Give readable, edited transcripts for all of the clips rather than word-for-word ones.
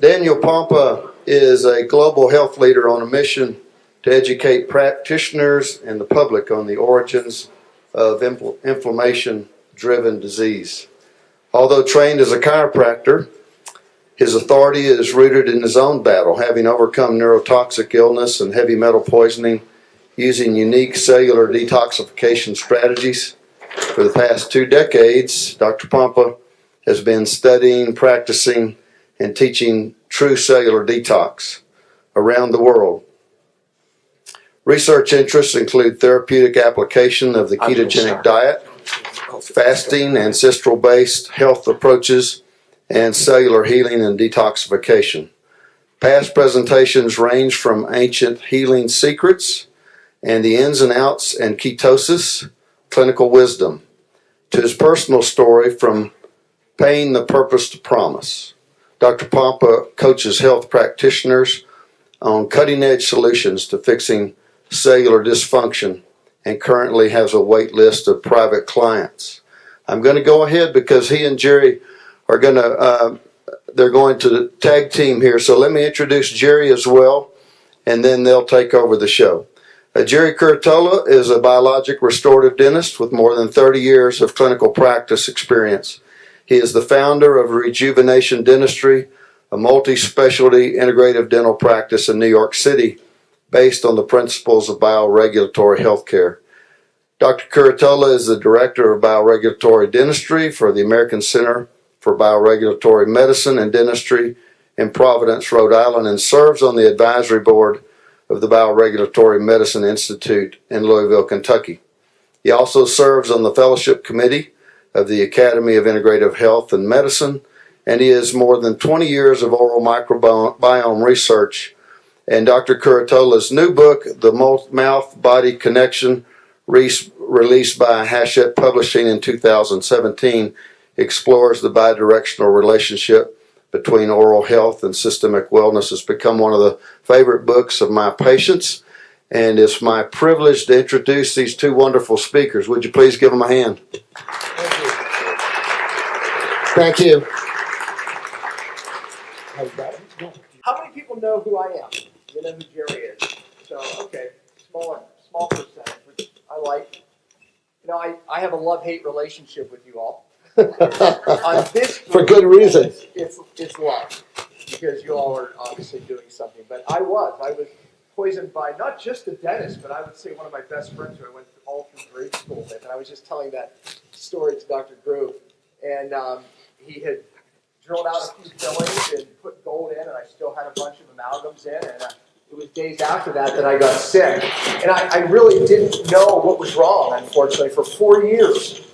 Daniel Pompa is a global health leader on a mission to educate practitioners and the public on the origins of inflammation-driven disease. Although trained as a chiropractor, his authority is rooted in his own battle, having overcome neurotoxic illness and heavy metal poisoning using unique cellular detoxification strategies. For the past 2 decades, Dr. Pompa has been studying, practicing, and teaching true cellular detox around the world. Research interests include therapeutic application of the ketogenic diet, fasting, ancestral-based health approaches, and cellular healing and detoxification. Past presentations range from ancient healing secrets and the ins and outs and ketosis, clinical wisdom, to his personal story from pain, the purpose to promise. Dr. Pompa coaches health practitioners on cutting-edge solutions to fixing cellular dysfunction and currently has a wait list of private clients. I'm going to go ahead because he and Gerry are going to, they're going to tag team here. So let me introduce Gerry as well, and then they'll take over the show. Gerry Curatola is a biologic restorative dentist with more than 30 years of clinical practice experience. He is the founder of Rejuvenation Dentistry, a multi-specialty integrative dental practice in New York City based on the principles of bioregulatory healthcare. Dr. Curatola is the Director of Bioregulatory Dentistry for the American Center for Bioregulatory Medicine and Dentistry in Providence, Rhode Island, and serves on the advisory board of the Bioregulatory Medicine Institute in Louisville, Kentucky. He also serves on the fellowship committee of the Academy of Integrative Health and Medicine, and he has more than 20 years of oral microbiome research. And Dr. Curatola's new book, The Mouth-Body Connection, released by Hachette Publishing in 2017, explores the bidirectional relationship between oral health and systemic wellness. Has become one of the favorite books of my patients, and it's my privilege to introduce these 2 wonderful speakers. Would you please give them a hand? Thank you. How many people know who I am? You know who Gerry is. So, okay, small percentage, which I like. You know, I have a love-hate relationship with you all. On this group, For good reason. It's love, because you all are obviously doing something. But I was poisoned by not just a dentist, but I would say one of my best friends who I went all through grade school with. And I was just telling that story to Dr. Groove. And he had drilled out a few fillings and put gold in, and I still had a bunch of amalgams in. And it was days after that I got sick. And I really didn't know what was wrong, unfortunately. For 4 years,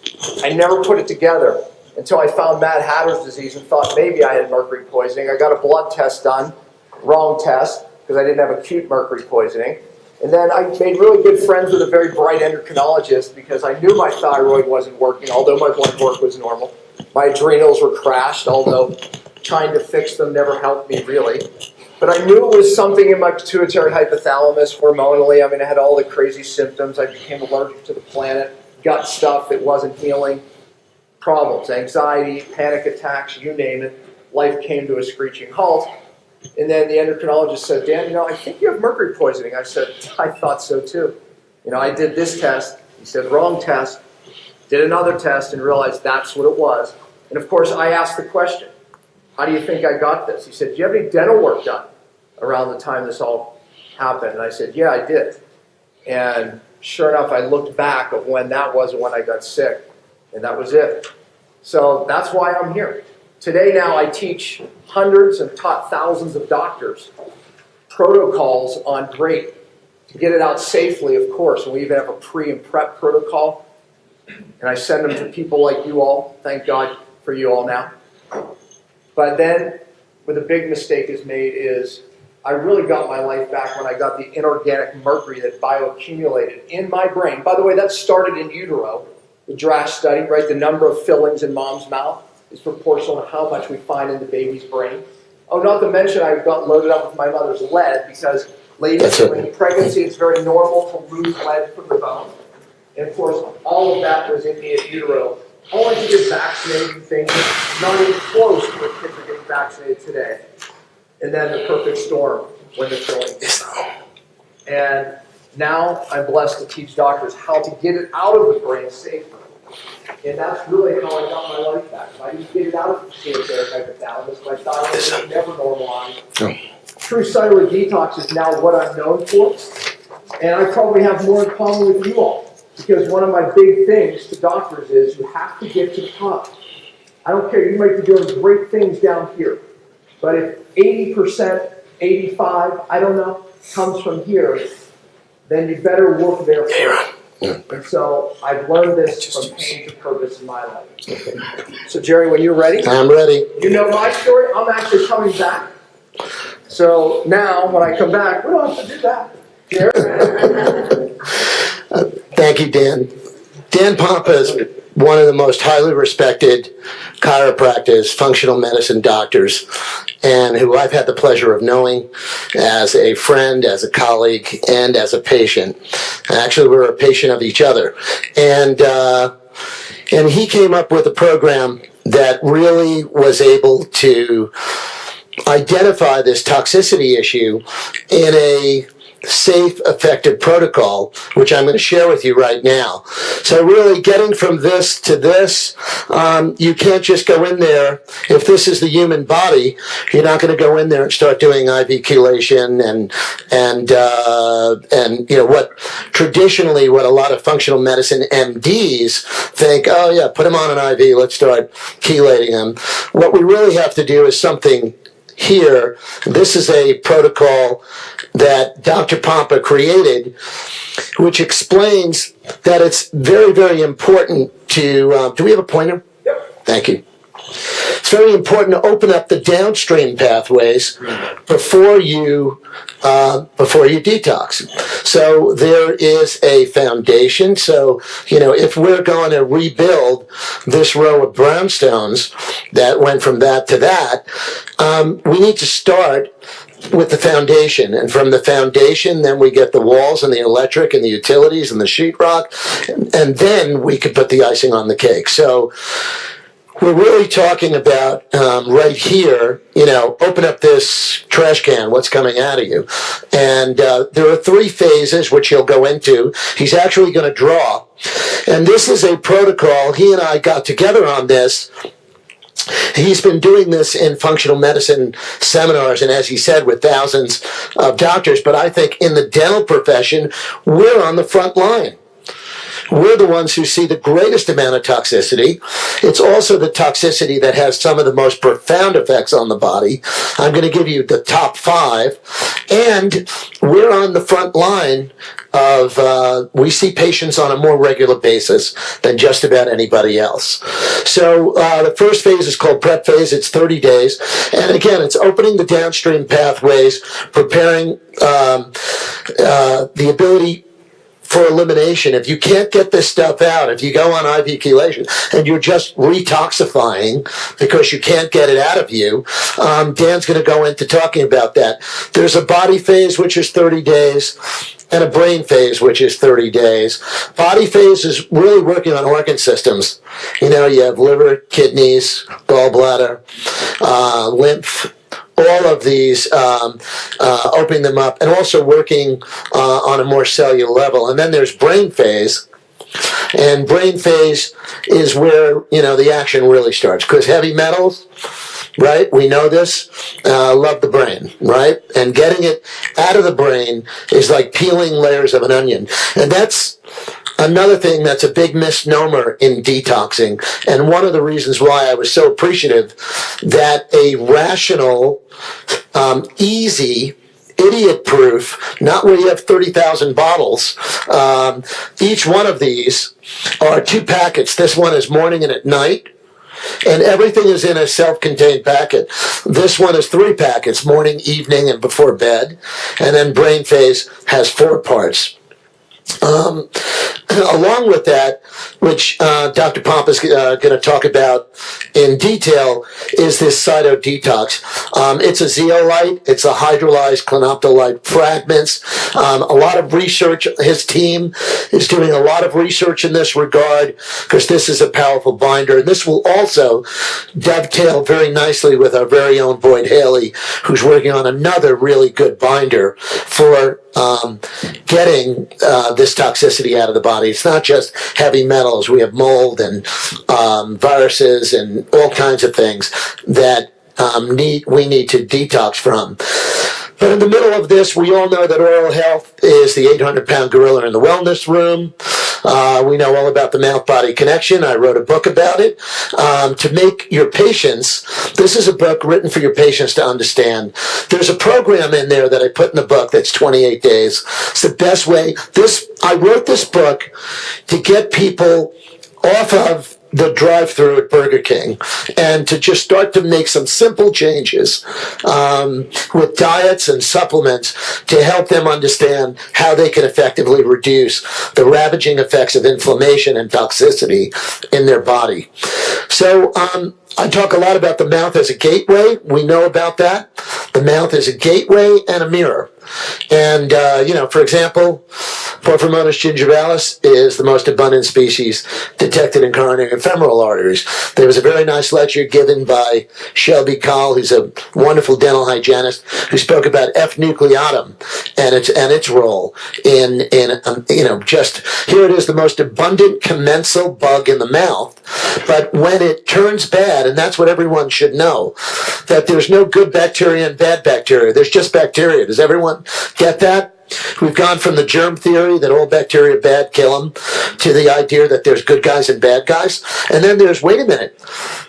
I never put it together until I found Mad Hatter's disease and thought maybe I had mercury poisoning. I got a blood test done, wrong test, because I didn't have acute mercury poisoning. And then I made really good friends with a very bright endocrinologist because I knew my thyroid wasn't working, although my blood work was normal. My adrenals were crashed, although trying to fix them never helped me really. But I knew it was something in my pituitary hypothalamus hormonally. I mean, I had all the crazy symptoms. I became allergic to the planet, gut stuff that wasn't healing, problems, anxiety, panic attacks, you name it. Life came to a screeching halt. And then the endocrinologist said, Dan, you know, I think you have mercury poisoning. I said, I thought so too. You know, I did this test. He said, wrong test. Did another test and realized that's what it was. And of course, I asked the question, how do you think I got this? He said, do you have any dental work done around the time this all happened? And I said, yeah, I did. And sure enough, I looked back of when that was and when I got sick. And that was it. So that's why I'm here. Today now I teach hundreds and taught thousands of doctors protocols on great, to get it out safely, of course. And we even have a pre and prep protocol. And I send them to people like you all. Thank God for you all now. But then, where the big mistake is made is, I really got my life back when I got the inorganic mercury that bioaccumulated in my brain. By the way, that started in utero, the DRASH study, right? The number of fillings in mom's mouth is proportional to how much we find in the baby's brain. Oh, not to mention I got loaded up with my mother's lead because ladies, during pregnancy, it's very normal to lose lead from the bone. And of course, all of that was in me at utero. All I did is vaccinating things, not even close to what kids are getting vaccinated today. and then the perfect storm when the filling. And now I'm blessed to teach doctors how to get it out of the brain safely. And that's really how I got my life back. If I didn't get it out of the pituitary hypothalamus, my thyroid would never normalize. True cellular detox is now what I'm known for. And I probably have more in common with you all. Because one of my big things to doctors is you have to get to the top. I don't care, you might be doing great things down here. But if 80%, 85%, I don't know, comes from here, then you better work there first. And so I've learned this from pain to purpose in my life. So Gerry, when you're ready. I'm ready. You know my story, I'm actually coming back. So now, when I come back, we don't have to do that. Gerry? Thank you, Dan. Dan Pompa is one of the most highly respected chiropractors, functional medicine doctors, and who I've had the pleasure of knowing as a friend, as a colleague, and as a patient. Actually, we're a patient of each other. And he came up with a program that really was able to identify this toxicity issue in a safe, effective protocol, which I'm going to share with you right now. So really getting from this to this, you can't just go in there. If this is the human body, you're not going to go in there and start doing IV chelation and you know what traditionally what a lot of functional medicine MDs think, oh yeah, put them on an IV, let's start chelating them. What we really have to do is something here. This is a protocol that Dr. Pompa created, which explains that it's very, very important to, do we have a pointer? Yep. Thank you. It's very important to open up the downstream pathways before you detox. So there is a foundation. So, you know, if we're going to rebuild this row of brownstones that went from that to that, we need to start with the foundation, and from the foundation then we get the walls and the electric and the utilities and the sheetrock, and then we could put the icing on the cake. So we're really talking about right here, you know, open up this trash can, what's coming out of you. And there are 3 phases, which he'll go into. He's actually going to draw. And this is a protocol. He and I got together on this. He's been doing this in functional medicine seminars, and as he said, with thousands of doctors. But I think in the dental profession, we're on the front line. We're the ones who see the greatest amount of toxicity. It's also the toxicity that has some of the most profound effects on the body. I'm going to give you the top 5. And we're on the front line of, we see patients on a more regular basis than just about anybody else. So the first phase is called prep phase. It's 30 days. And again, it's opening the downstream pathways, preparing the ability for elimination. If you can't get this stuff out, if you go on IV chelation and you're just retoxifying because you can't get it out of you, Dan's going to go into talking about that. There's a body phase, which is 30 days, and a brain phase, which is 30 days. Body phase is really working on organ systems. You know, you have liver, kidneys, gallbladder, lymph, all of these, opening them up, and also working on a more cellular level. And then there's brain phase, and brain phase is where, you know, the action really starts, because heavy metals, right, we know this, love the brain, right, and getting it out of the brain is like peeling layers of an onion. And that's another thing that's a big misnomer in detoxing, and one of the reasons why I was so appreciative that a rational, easy, idiot-proof, not where you have 30,000 bottles, each one of these are 2 packets. This one is morning and at night, and everything is in a self-contained packet. This one is 3 packets, morning, evening, and before bed, and then brain phase has 4 parts. along with that, which Dr. Pompa is going to talk about in detail, is this cytodetox. It's a zeolite. It's a hydrolyzed clinoptilite fragments. A lot of research. His team is doing a lot of research in this regard because this is a powerful binder. And this will also dovetail very nicely with our very own Boyd Haley, who's working on another really good binder for getting this toxicity out of the body. It's not just heavy metals. We have mold and viruses and all kinds of things that we need to detox from. But in the middle of this, we all know that oral health is the 800-pound gorilla in the wellness room. We know all about the mouth-body connection. I wrote a book about it. To make your patients, this is a book written for your patients to understand. There's a program in there that I put in the book that's 28 days. It's the best way. I wrote this book to get people off of the drive-through at Burger King and to just start to make some simple changes with diets and supplements to help them understand how they can effectively reduce the ravaging effects of inflammation and toxicity in their body. So I talk a lot about the mouth as a gateway. We know about that. The mouth is a gateway and a mirror. And, for example, Porphyromonas gingivalis is the most abundant species detected in coronary and femoral arteries. There was a very nice lecture given by Shelby Call, who's a wonderful dental hygienist, who spoke about F. nucleatum and its role in just here it is, the most abundant commensal bug in the mouth. But when it turns bad, and that's what everyone should know, that there's no good bacteria and bad bacteria. There's just bacteria. Does everyone get that? We've gone from the germ theory that all bacteria are bad, kill them, to the idea that there's good guys and bad guys. And then there's, wait a minute,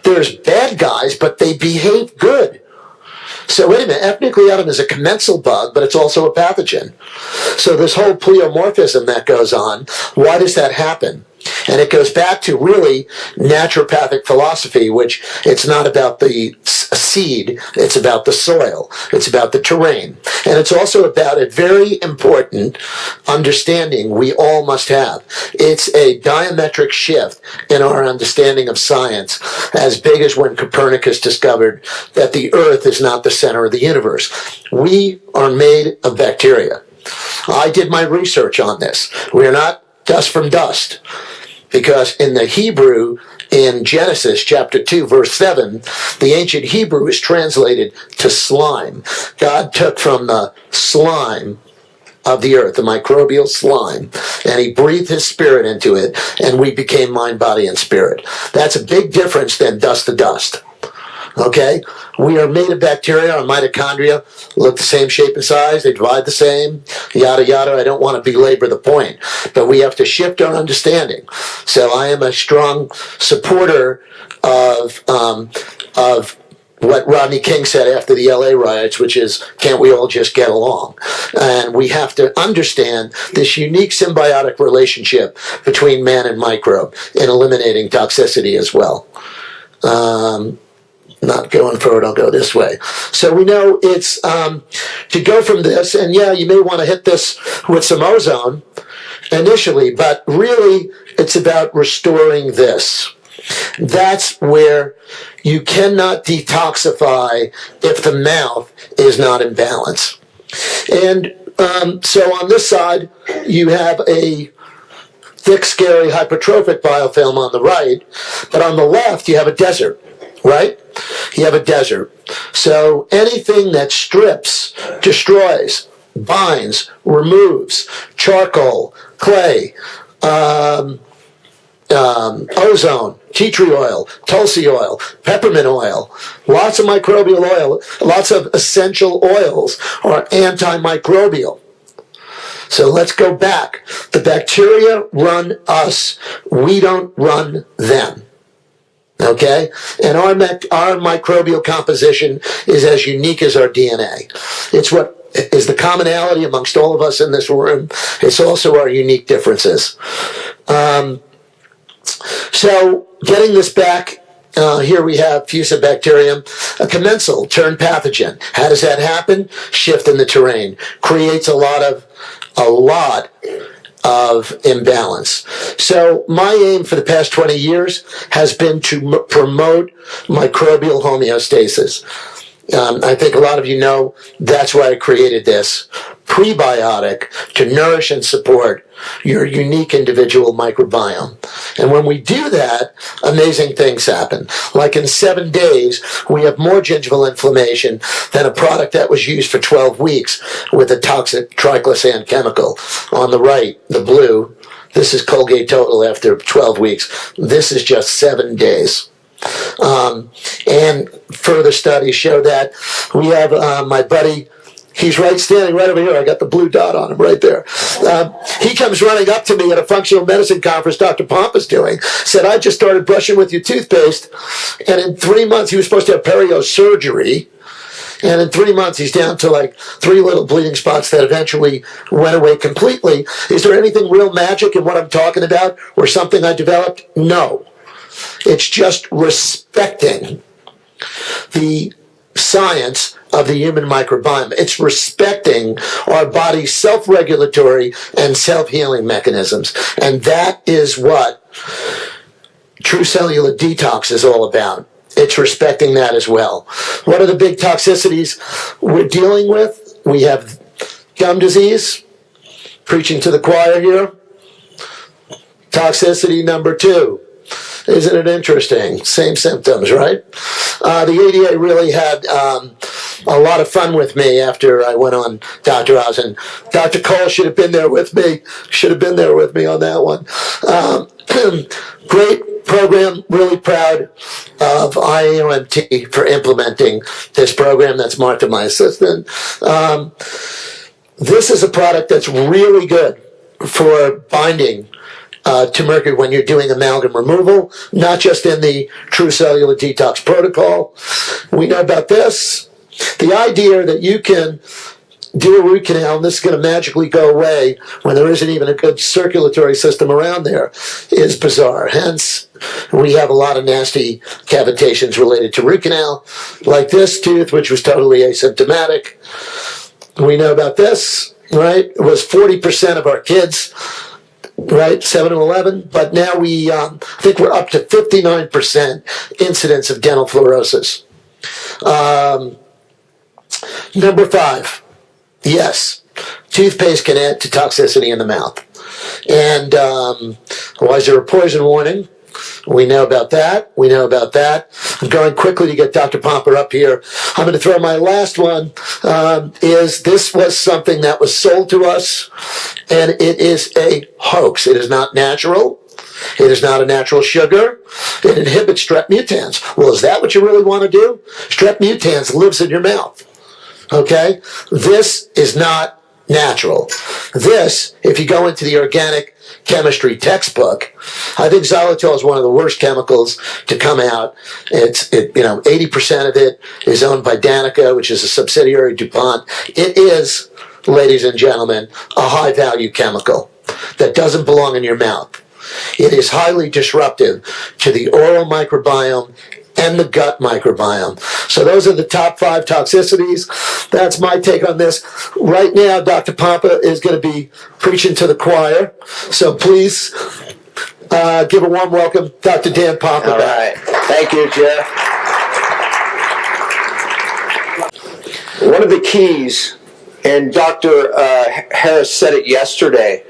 there's bad guys, but they behave good. So wait a minute, F. nucleatum is a commensal bug, but it's also a pathogen. So this whole pleomorphism that goes on, why does that happen? And it goes back to really naturopathic philosophy, which it's not about the seed, it's about the soil, it's about the terrain. And it's also about a very important understanding we all must have. It's a diametric shift in our understanding of science, as big as when Copernicus discovered that the earth is not the center of the universe. We are made of bacteria. I did my research on this. We are not dust from dust. Because in the Hebrew, in Genesis chapter 2, verse 7, the ancient Hebrew is translated to slime. God took from the slime of the earth, the microbial slime, and he breathed his spirit into it, and we became mind, body, and spirit. That's a big difference than dust to dust. Okay? We are made of bacteria. Our mitochondria look the same shape and size. They divide the same. Yada, yada. I don't want to belabor the point. But we have to shift our understanding. So I am a strong supporter of what Rodney King said after the LA riots, which is, can't we all just get along? And we have to understand this unique symbiotic relationship between man and microbe in eliminating toxicity as well. Not going forward, I'll go this way. So we know it's to go from this, and yeah, you may want to hit this with some ozone initially, but really it's about restoring this. That's where you cannot detoxify if the mouth is not in balance. And so on this side, you have a thick, scary, hypertrophic biofilm on the right, but on the left, you have a desert, right? You have a desert. So anything that strips, destroys, binds, removes, charcoal, clay, ozone, tea tree oil, tulsi oil, peppermint oil, lots of microbial oil, lots of essential oils are antimicrobial. So let's go back. The bacteria run us. We don't run them. Okay? And our microbial composition is as unique as our DNA. It's what is the commonality amongst all of us in this room. It's also our unique differences. So getting this back, here we have Fusobacterium, a commensal turned pathogen. How does that happen? Shift in the terrain. Creates a lot of imbalance. So my aim for the past 20 years has been to promote microbial homeostasis. I think a lot of you know that's why I created this prebiotic to nourish and support your unique individual microbiome. And when we do that, amazing things happen. Like in 7 days, we have more gingival inflammation than a product that was used for 12 weeks with a toxic triclosan chemical. On the right, the blue, this is Colgate Total after 12 weeks. This is just 7 days. And further studies show that. We have my buddy, he's standing right over here. I got the blue dot on him right there. He comes running up to me at a functional medicine conference Dr. Pompa's doing, said, I just started brushing with your toothpaste, and in 3 months, he was supposed to have perio surgery, and in 3 months, he's down to like 3 little bleeding spots that eventually went away completely. Is there anything real magic in what I'm talking about, or something I developed? No. It's just respecting the science of the human microbiome. It's respecting our body's self-regulatory and self-healing mechanisms. And that is what true cellular detox is all about. It's respecting that as well. What are the big toxicities we're dealing with? We have gum disease, preaching to the choir here. Toxicity number 2. Isn't it interesting? Same symptoms, right? The ADA really had a lot of fun with me after I went on Dr. Oz, and Dr. Cole should have been there with me. Should have been there with me on that one. Great program. Really proud of IAOMT for implementing this program. That's Martha, my assistant. This is a product that's really good for binding to mercury when you're doing amalgam removal, not just in the True Cellular Detox protocol. We know about this. The idea that you can do a root canal and this is going to magically go away when there isn't even a good circulatory system around there is bizarre. Hence, we have a lot of nasty cavitations related to root canal, like this tooth, which was totally asymptomatic. We know about this, right? It was 40% of our kids, right, 7 to 11, but now I think we're up to 59% incidence of dental fluorosis. Number 5, yes, toothpaste can add to toxicity in the mouth. And why is there a poison warning? We know about that. We know about that. I'm going quickly to get Dr. Pompa up here. I'm going to throw my last one. This was something that was sold to us, and it is a hoax. It is not natural. It is not a natural sugar. It inhibits strep mutans. Well, is that what you really want to do? Strep mutans lives in your mouth. Okay? This is not natural. This, if you go into the organic chemistry textbook, I think xylitol is one of the worst chemicals to come out. 80% of it is owned by Danica, which is a subsidiary of DuPont. It is, ladies and gentlemen, a high-value chemical that doesn't belong in your mouth. It is highly disruptive to the oral microbiome and the gut microbiome. So those are the top 5 toxicities. That's my take on this. Right now, Dr. Pompa is going to be preaching to the choir. So please give a warm welcome, Dr. Dan Pompa. All right. Thank you, Jeff. One of the keys, and Dr. Harris said it yesterday,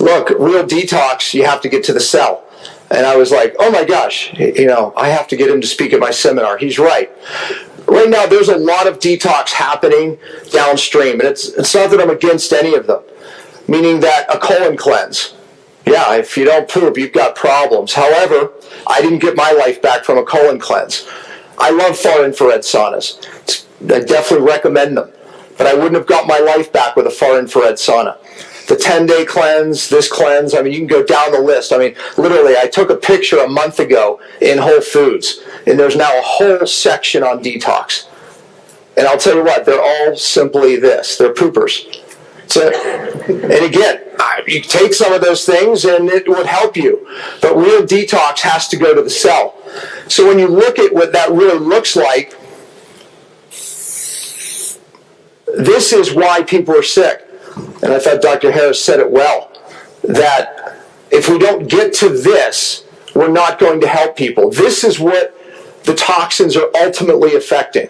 look, real detox, you have to get to the cell. And I was like, oh my gosh, I have to get him to speak at my seminar. He's right. Right now, there's a lot of detox happening downstream, and it's not that I'm against any of them, meaning that a colon cleanse. Yeah, if you don't poop, you've got problems. However, I didn't get my life back from a colon cleanse. I love far infrared saunas. I definitely recommend them, but I wouldn't have got my life back with a far infrared sauna. The 10-day cleanse, this cleanse, you can go down the list. Literally, I took a picture a month ago in Whole Foods, and there's now a whole section on detox. And I'll tell you what, they're all simply this. They're poopers. And again, you take some of those things and it would help you. But real detox has to go to the cell. So when you look at what that really looks like, this is why people are sick. And I thought Dr. Harris said it well. that if we don't get to this, we're not going to help people. This is what the toxins are ultimately affecting.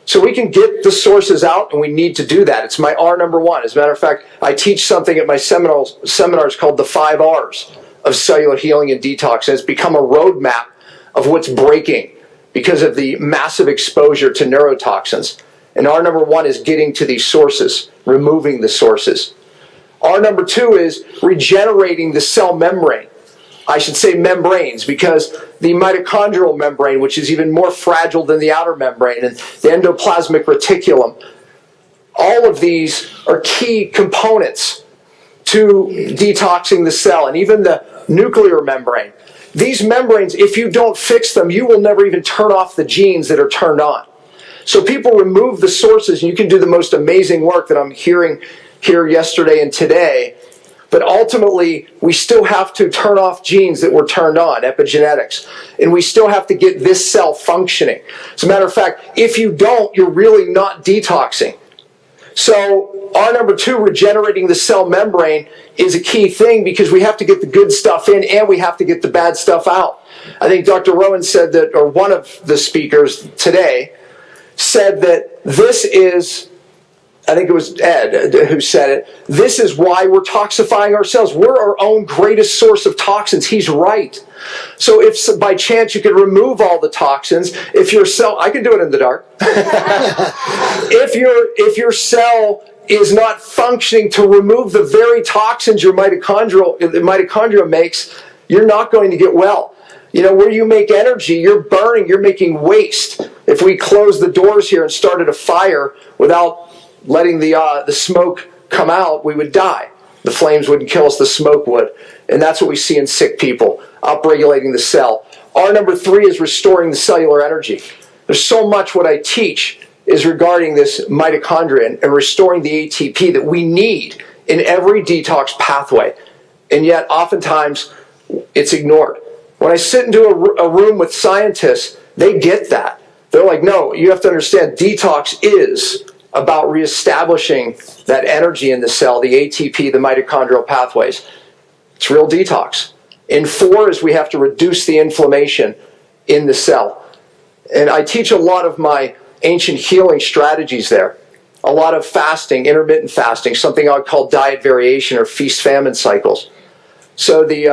So we can get the sources out, and we need to do that. It's my R number one. As a matter of fact, I teach something at my seminars called the 5 R's of cellular healing and detox, and it's become a roadmap of what's breaking because of the massive exposure to neurotoxins. And R number one is getting to these sources, removing the sources. R number two is regenerating the cell membrane. I should say membranes, because the mitochondrial membrane, which is even more fragile than the outer membrane, and the endoplasmic reticulum, all of these are key components to detoxing the cell, and even the nuclear membrane. These membranes, if you don't fix them, you will never even turn off the genes that are turned on. So people remove the sources, and you can do the most amazing work that I'm hearing here yesterday and today. But ultimately, we still have to turn off genes that were turned on, epigenetics. And we still have to get this cell functioning. As a matter of fact, if you don't, you're really not detoxing. So R number two, regenerating the cell membrane, is a key thing, because we have to get the good stuff in and we have to get the bad stuff out. I think Dr. Rowan said that, or one of the speakers today said that this is, I think it was Ed who said it, this is why we're toxifying ourselves. We're our own greatest source of toxins. He's right. So if by chance you could remove all the toxins, if your cell, I can do it in the dark. if your cell is not functioning to remove the very toxins your mitochondria makes, you're not going to get well. You know, where you make energy, you're burning, you're making waste. If we closed the doors here and started a fire without letting the smoke come out, we would die. The flames wouldn't kill us, the smoke would. And that's what we see in sick people, upregulating the cell. R number three is restoring the cellular energy. There's so much what I teach is regarding this mitochondria and restoring the ATP that we need in every detox pathway. And yet, oftentimes, it's ignored. When I sit into a room with scientists, they get that. They're like, no, you have to understand, detox is about reestablishing that energy in the cell, the ATP, the mitochondrial pathways. It's real detox. And 4 is we have to reduce the inflammation in the cell. And I teach a lot of my ancient healing strategies there. A lot of fasting, intermittent fasting, something I would call diet variation or feast-famine cycles. So the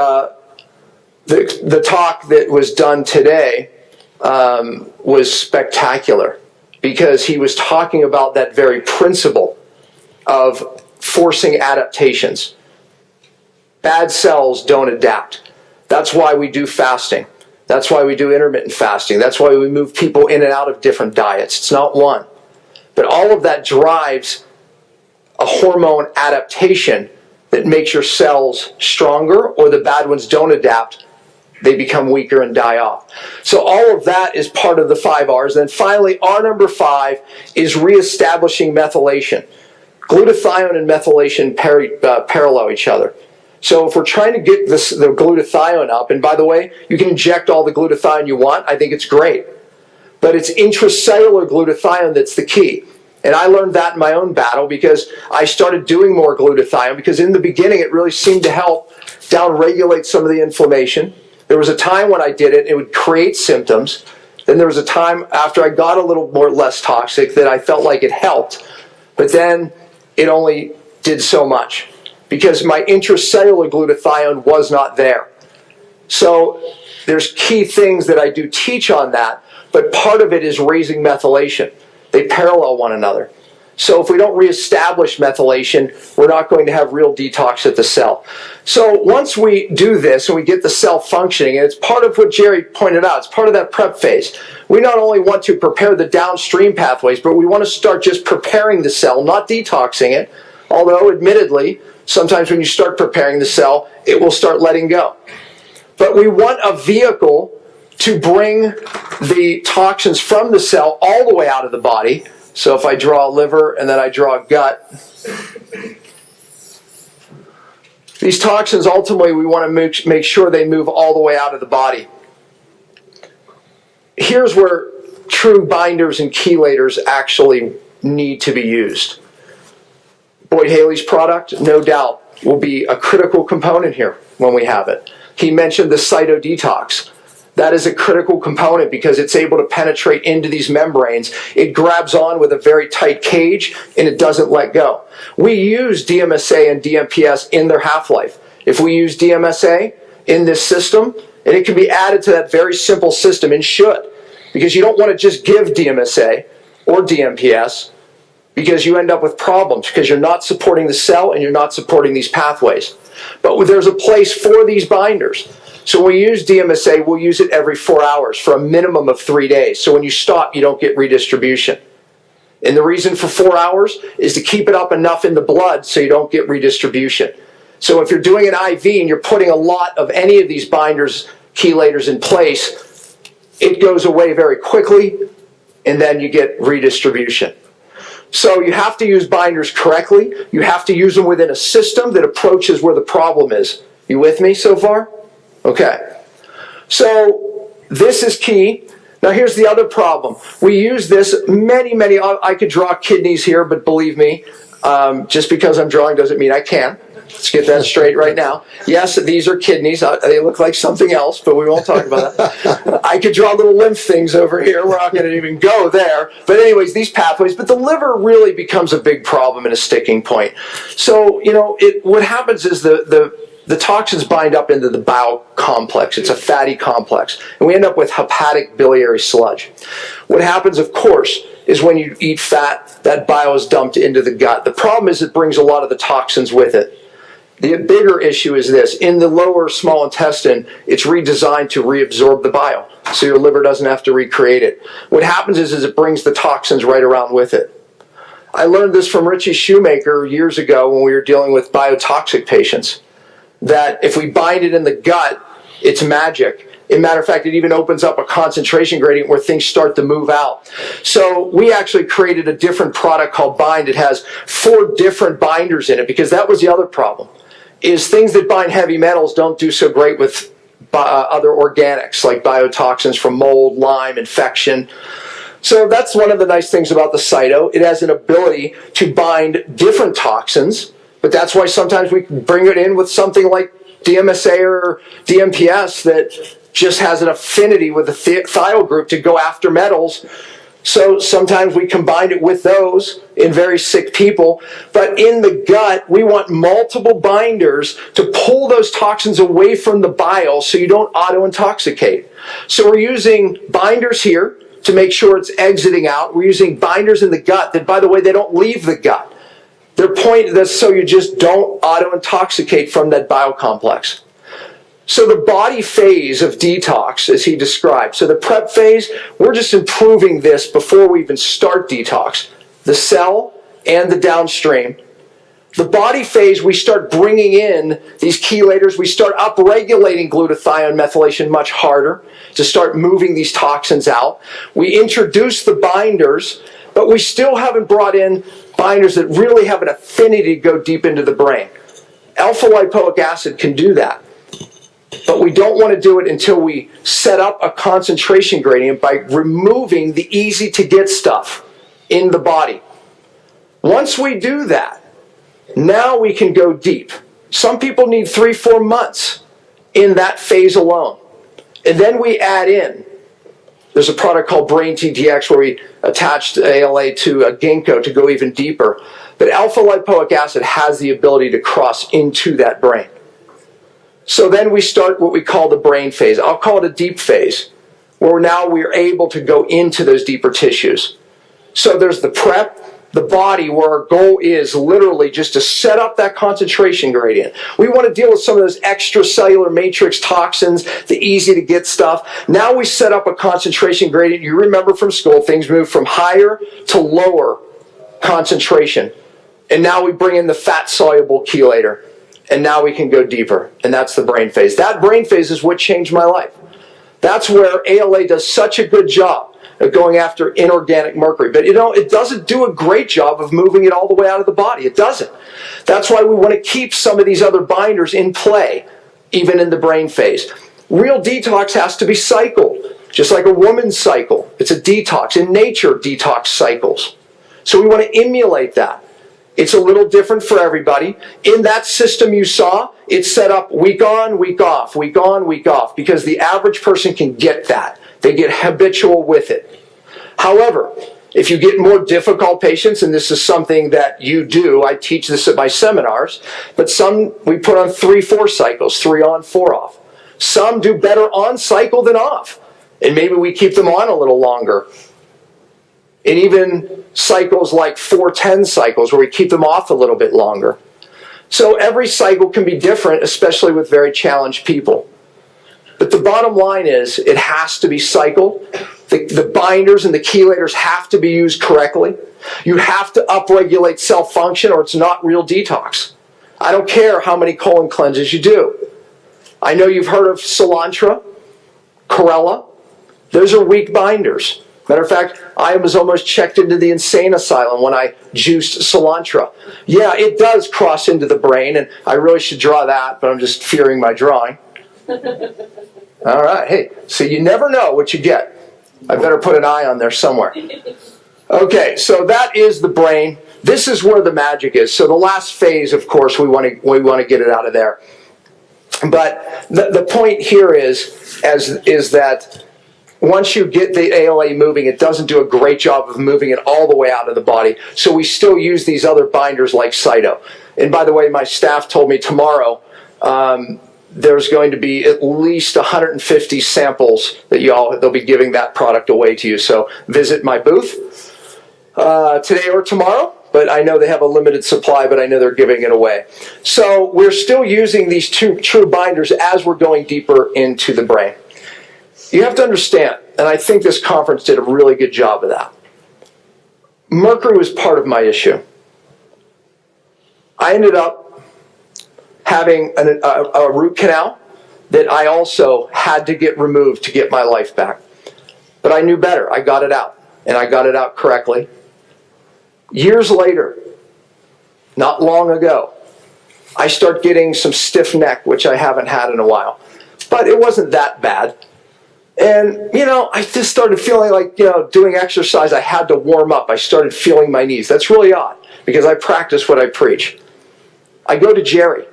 talk that was done today was spectacular, because he was talking about that very principle of forcing adaptations. Bad cells don't adapt. That's why we do fasting. That's why we do intermittent fasting. That's why we move people in and out of different diets. It's not one. But all of that drives a hormone adaptation that makes your cells stronger, or the bad ones don't adapt. They become weaker and die off. So all of that is part of the 5 R's. And then finally, R number 5 is reestablishing methylation. Glutathione and methylation parallel each other. So if we're trying to get the glutathione up, and by the way, you can inject all the glutathione you want, I think it's great. But it's intracellular glutathione that's the key. And I learned that in my own battle, because I started doing more glutathione, because in the beginning it really seemed to help downregulate some of the inflammation. There was a time when I did it, it would create symptoms. Then there was a time after I got a little more less toxic that I felt like it helped. But then it only did so much, because my intracellular glutathione was not there. So there's key things that I do teach on that, but part of it is raising methylation. They parallel one another. So if we don't reestablish methylation, we're not going to have real detox at the cell. So once we do this and we get the cell functioning, and it's part of what Gerry pointed out, it's part of that prep phase. We not only want to prepare the downstream pathways, but we want to start just preparing the cell, not detoxing it. Although, admittedly, sometimes when you start preparing the cell, it will start letting go. But we want a vehicle to bring the toxins from the cell all the way out of the body. So if I draw a liver and then I draw a gut, these toxins, ultimately, we want to make sure they move all the way out of the body. Here's where true binders and chelators actually need to be used. Boyd Haley's product, no doubt, will be a critical component here when we have it. He mentioned the cytodetox. That is a critical component because it's able to penetrate into these membranes. It grabs on with a very tight cage and it doesn't let go. We use DMSA and DMPS in their half-life. If we use DMSA in this system, and it can be added to that very simple system and should, because you don't want to just give DMSA or DMPS because you end up with problems because you're not supporting the cell and you're not supporting these pathways. But there's a place for these binders. So when we use DMSA, we'll use it every 4 hours for a minimum of 3 days. So when you stop, you don't get redistribution. And the reason for 4 hours is to keep it up enough in the blood so you don't get redistribution. So if you're doing an IV and you're putting a lot of any of these binders, chelators in place, it goes away very quickly and then you get redistribution. So you have to use binders correctly. You have to use them within a system that approaches where the problem is. You with me so far? Okay. So this is key. Now here's the other problem. We use this I could draw kidneys here, but believe me, just because I'm drawing doesn't mean I can. Let's get that straight right now. Yes, these are kidneys. They look like something else, but we won't talk about that. I could draw little lymph things over here. We're not going to even go there. But anyways, these pathways. But the liver really becomes a big problem and a sticking point. So, what happens is the toxins bind up into the bile complex. It's a fatty complex. And we end up with hepatic biliary sludge. What happens, of course, is when you eat fat, that bile is dumped into the gut. The problem is it brings a lot of the toxins with it. The bigger issue is this. In the lower small intestine, it's redesigned to reabsorb the bile, so your liver doesn't have to recreate it. What happens is it brings the toxins right around with it. I learned this from Richie Shoemaker years ago when we were dealing with biotoxic patients, that if we bind it in the gut, it's magic. As a matter of fact, it even opens up a concentration gradient where things start to move out. So we actually created a different product called Bind. It has 4 different binders in it because that was the other problem. Is things that bind heavy metals don't do so great with other organics like biotoxins from mold, Lyme, infection. So that's one of the nice things about the Cyto. It has an ability to bind different toxins, but that's why sometimes we bring it in with something like DMSA or DMPS that just has an affinity with the thiol group to go after metals. So sometimes we combine it with those in very sick people. But in the gut, we want multiple binders to pull those toxins away from the bile so you don't auto-intoxicate. So we're using binders here to make sure it's exiting out. We're using binders in the gut that, by the way, they don't leave the gut. Their point is so you just don't auto-intoxicate from that bile complex. So the body phase of detox, as he described, so the prep phase, we're just improving this before we even start detox. The cell and the downstream. The body phase, we start bringing in these chelators. We start upregulating glutathione methylation much harder to start moving these toxins out. We introduce the binders, but we still haven't brought in binders that really have an affinity to go deep into the brain. Alpha-lipoic acid can do that. But we don't want to do it until we set up a concentration gradient by removing the easy-to-get stuff in the body. Once we do that, now we can go deep. Some people need 3-4 months in that phase alone. And then we add in, there's a product called Brain TTX where we attached ALA to a ginkgo to go even deeper. But alpha-lipoic acid has the ability to cross into that brain. So then we start what we call the brain phase. I'll call it a deep phase, where now we're able to go into those deeper tissues. So there's the prep, the body, where our goal is literally just to set up that concentration gradient. We want to deal with some of those extracellular matrix toxins, the easy to get stuff. Now we set up a concentration gradient. You remember from school, things move from higher to lower concentration. And now we bring in the fat-soluble chelator. And now we can go deeper, and that's the brain phase. That brain phase is what changed my life. That's where ALA does such a good job of going after inorganic mercury. But it doesn't do a great job of moving it all the way out of the body. It doesn't. That's why we want to keep some of these other binders in play, even in the brain phase. Real detox has to be cycled, just like a woman's cycle. It's a detox. In nature, detox cycles. So we want to emulate that. It's a little different for everybody. In that system you saw, it's set up week on, week off, week on, week off, because the average person can get that. They get habitual with it. However, if you get more difficult patients, and this is something that you do, I teach this at my seminars, but some we put on 3-4 cycles, 3 on, 4 off. Some do better on cycle than off, and maybe we keep them on a little longer. And even cycles like 4-10 cycles where we keep them off a little bit longer. So every cycle can be different, especially with very challenged people. But the bottom line is it has to be cycled. The binders and the chelators have to be used correctly. You have to upregulate cell function or it's not real detox. I don't care how many colon cleanses you do. I know you've heard of Cilantro, Chlorella. Those are weak binders. Matter of fact, I was almost checked into the insane asylum when I juiced cilantro. Yeah, it does cross into the brain, and I really should draw that, but I'm just fearing my drawing. All right, hey, so you never know what you get. I better put an eye on there somewhere. Okay, so that is the brain. This is where the magic is. So the last phase, of course, we want to get it out of there. But the point here is that once you get the ALA moving, it doesn't do a great job of moving it all the way out of the body. So we still use these other binders like Cyto. And by the way, my staff told me tomorrow there's going to be at least 150 samples that they'll be giving that product away to you. So visit my booth today or tomorrow. But I know they have a limited supply, but I know they're giving it away. So we're still using these two true binders as we're going deeper into the brain. You have to understand, and I think this conference did a really good job of that. Mercury was part of my issue. I ended up having a root canal that I also had to get removed to get my life back. But I knew better. I got it out, and I got it out correctly. Years later, not long ago, I start getting some stiff neck, which I haven't had in a while. But it wasn't that bad. And, I just started feeling like, doing exercise, I had to warm up. I started feeling my knees. That's really odd because I practice what I preach. I go to Gerry,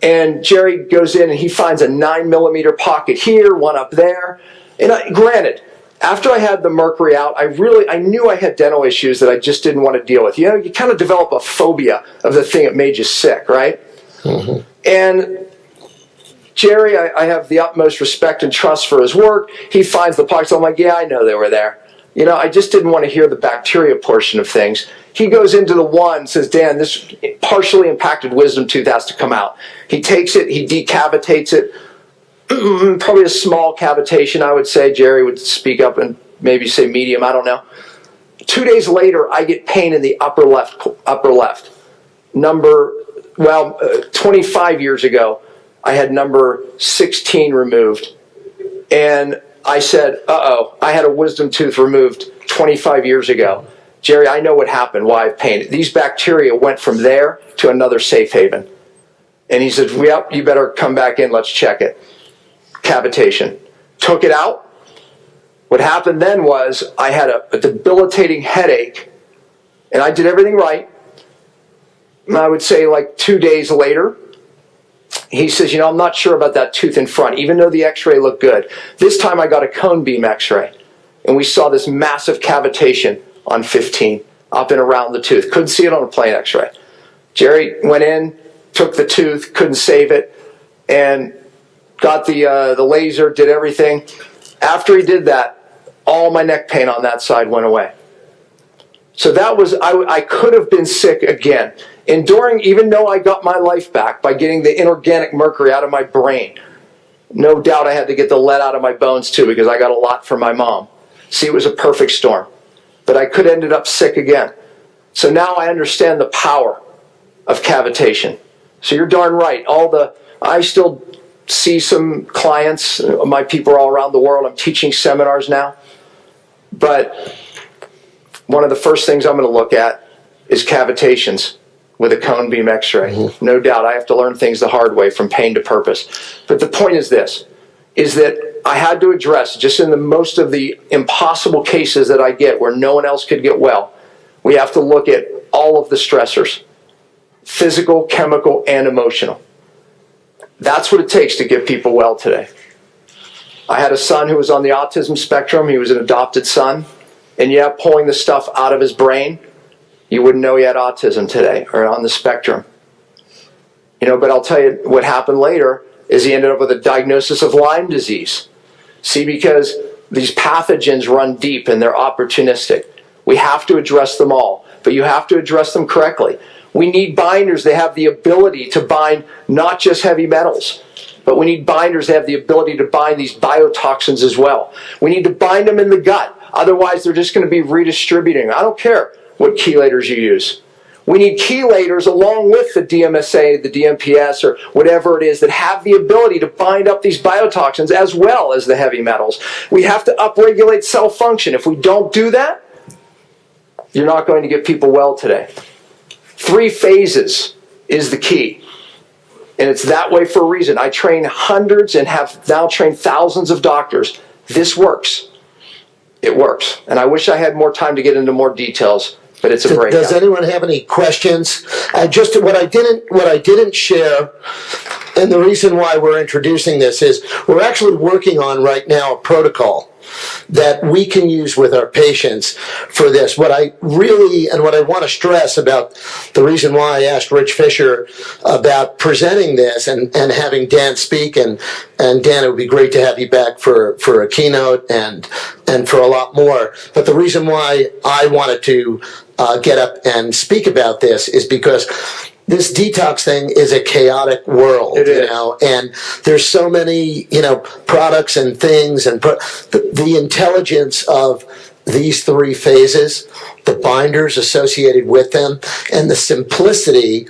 and Gerry goes in and he finds a 9mm pocket here, one up there. And granted, after I had the mercury out, I knew I had dental issues that I just didn't want to deal with. You kind of develop a phobia of the thing that made you sick, right? Mm-hmm. And Gerry, I have the utmost respect and trust for his work. He finds the pockets. I'm like, yeah, I know they were there. I just didn't want to hear the bacteria portion of things. He goes into the one and says, Dan, this partially impacted wisdom tooth has to come out. He takes it, he decavitates it. Probably a small cavitation, I would say. Gerry would speak up and maybe say medium, I don't know. 2 days later, I get pain in the upper left. 25 years ago, I had number 16 removed. And I said, I had a wisdom tooth removed 25 years ago. Gerry, I know what happened, why I have pain. These bacteria went from there to another safe haven. And he said, yep, you better come back in, let's check it. Cavitation. Took it out. What happened then was I had a debilitating headache, and I did everything right. And I would say like 2 days later, he says, I'm not sure about that tooth in front, even though the x-ray looked good. This time I got a cone beam x-ray, and we saw this massive cavitation on 15, up and around the tooth. Couldn't see it on a plain x-ray. Gerry went in, took the tooth, couldn't save it, and got the laser, did everything. After he did that, all my neck pain on that side went away. So that was, I could have been sick again. And even though I got my life back by getting the inorganic mercury out of my brain, no doubt I had to get the lead out of my bones too, because I got a lot from my mom. See, it was a perfect storm. But I could have ended up sick again. So now I understand the power of cavitation. So you're darn right. I still see some clients, my people are all around the world. I'm teaching seminars now. But one of the first things I'm going to look at is cavitations with a cone beam x-ray. Mm-hmm. No doubt I have to learn things the hard way, from pain to purpose. But the point is this, is that I had to address, just in the most of the impossible cases that I get where no one else could get well, we have to look at all of the stressors, physical, chemical, and emotional. That's what it takes to get people well today. I had a son who was on the autism spectrum. He was an adopted son. And yeah, pulling the stuff out of his brain, you wouldn't know he had autism today or on the spectrum. You know, but I'll tell you what happened later is he ended up with a diagnosis of Lyme disease. See, because these pathogens run deep and they're opportunistic. We have to address them all, but you have to address them correctly. We need binders that have the ability to bind not just heavy metals, but we need binders that have the ability to bind these biotoxins as well. We need to bind them in the gut. Otherwise, they're just going to be redistributing. I don't care what chelators you use. We need chelators along with the DMSA, the DMPS, or whatever it is that have the ability to bind up these biotoxins as well as the heavy metals. We have to upregulate cell function. If we don't do that, you're not going to get people well today. 3 phases is the key. And it's that way for a reason. I train hundreds and have now trained thousands of doctors. This works. It works. And I wish I had more time to get into more details. But it's a breakout. Does anyone have any questions? Just what I didn't share, and the reason why we're introducing this is we're actually working on right now a protocol that we can use with our patients for this. What I really, and what I want to stress about the reason why I asked Rich Fisher about presenting this and having Dan speak, and Dan, it would be great to have you back for a keynote and for a lot more. But the reason why I wanted to get up and speak about this is because this detox thing is a chaotic world, you know, and there's so many, you know, products and things, and the intelligence of these 3 phases, the binders associated with them, and the simplicity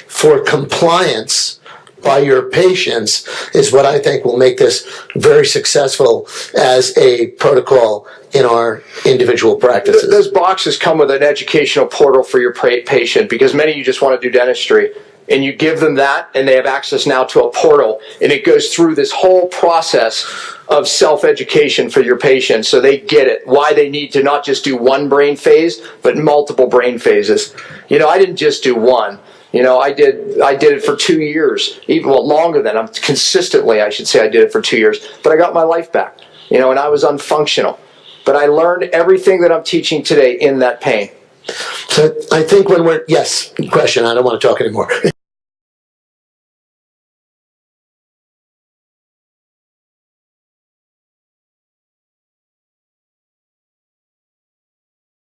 for compliance by your patients is what I think will make this very successful as a protocol in our individual practices. Those boxes come with an educational portal for your patient, because many of you just want to do dentistry, and you give them that and they have access now to a portal, and it goes through this whole process of self-education for your patient, so they get it, why they need to not just do one brain phase but multiple brain phases. You know, I didn't just do one. You know, I did it for 2 years, even longer than consistently. I should say I did it for 2 years, but I got my life back. You know, and I was unfunctional, but I learned everything that I'm teaching today in that pain. So I think when we're, yes, question, I don't want to talk anymore.